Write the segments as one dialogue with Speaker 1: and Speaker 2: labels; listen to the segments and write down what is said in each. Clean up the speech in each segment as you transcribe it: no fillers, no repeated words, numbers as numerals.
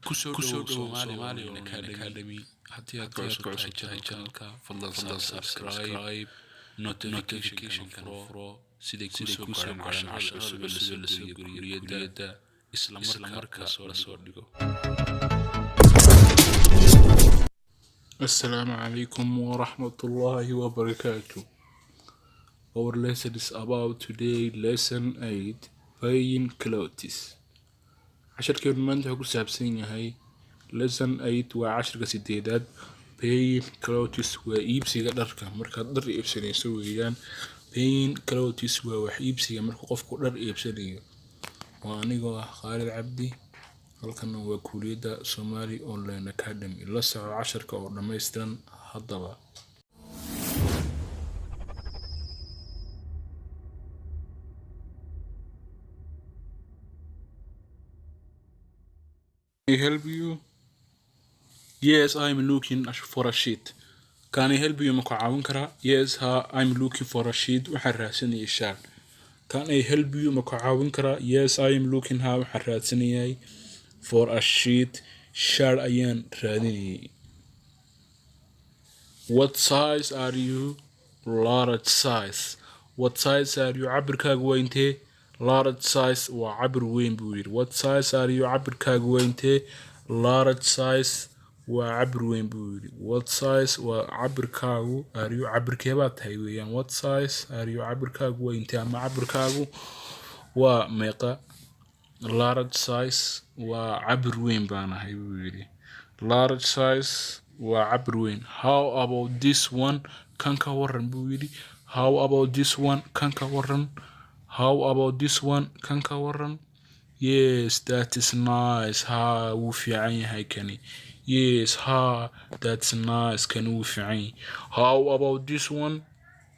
Speaker 1: kusoo dhawow Somali Academy haddii aad ka cusub tahay channelka fadlan subscribe notification furo sidii kusoo gaaraan casharada cusub ee kuuliyada isla markaas la soo dhigo.
Speaker 2: Assalamu alaikum wa rahmatullahi wa barakatuh. Our lesson is about today, lesson 8, buying clothes. casharkeenu maanta wuxuu ku saabsan yahay lesson 8 waa casharka 8aad. buying clothes waa iibsiga dharka. markaad dhar iibsanayso weeyaan. buying clothes waa wax iibsiga marka qofku dhar iibsanayo. waa anigoo ah Khalid Cabdi. halkan waa kuuliyada Somali Online Academy. la soco casharka oo dhammaystiran haddaba. Can I help you? Yes, I'm looking for a sheet. Can I help you? Ma ku caawin karaa? Yes, I'm looking for a sheet. waxaan raadsanayay shaar. Can I help you? ma ku caawin karaa? Yes, I'm looking waxaan raadsanayay for a sheet. shaar ayaan raadinayay. What size are you? Large size. What size are you? cabirkaagu waa intee? Large size waa cabir weyn buu yiri. What size are you? cabirkaagu waa intee? Large size waa cabir weyn buu yiri. What size waa cabirkaagu? Are you cabirkee baa tahay weeyaan. What size are you? cabirkaagu waa intee ama cabirkaagu waa meeqa? Large size waa cabir weyn baan ahay buu yiri. Large size waa cabir weyn. How about this one? kan ka waran buu yiri. How about this one? kan ka waran. How about this one? kan ka waran. Yes, that is nice. wuu fiican yahay kani. Yes, that's nice. kan wuu fiican yahay. How about this one?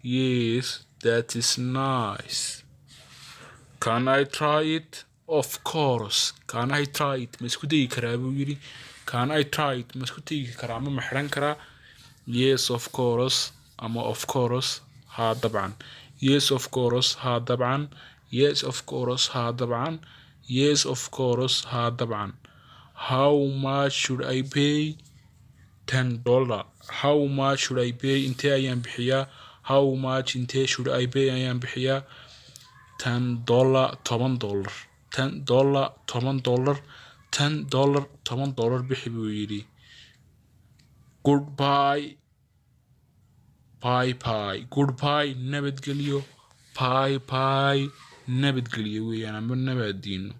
Speaker 2: Yes, that is nice. Can I try it? Of course. Can I try it? ma isku dayi karaa buu yiri. Can I try it? ma isku dayi karaa ama ma xiran karaa? Yes, of course. ama of course. dabcan. Yes, of course. dabcan. Yes, of course. dabcan. Yes, of course. dabcan. How much should I pay? $10. How much should I pay? intee ayaan bixiyaa? How much intee should I pay ayaan bixiyaa? $10. $10. $10. $10 bixi buu yidhi. Goodbye. Bye. Goodbye. nabadgelyo. Bye. nabadgelyo weeyaan ama nabadiino.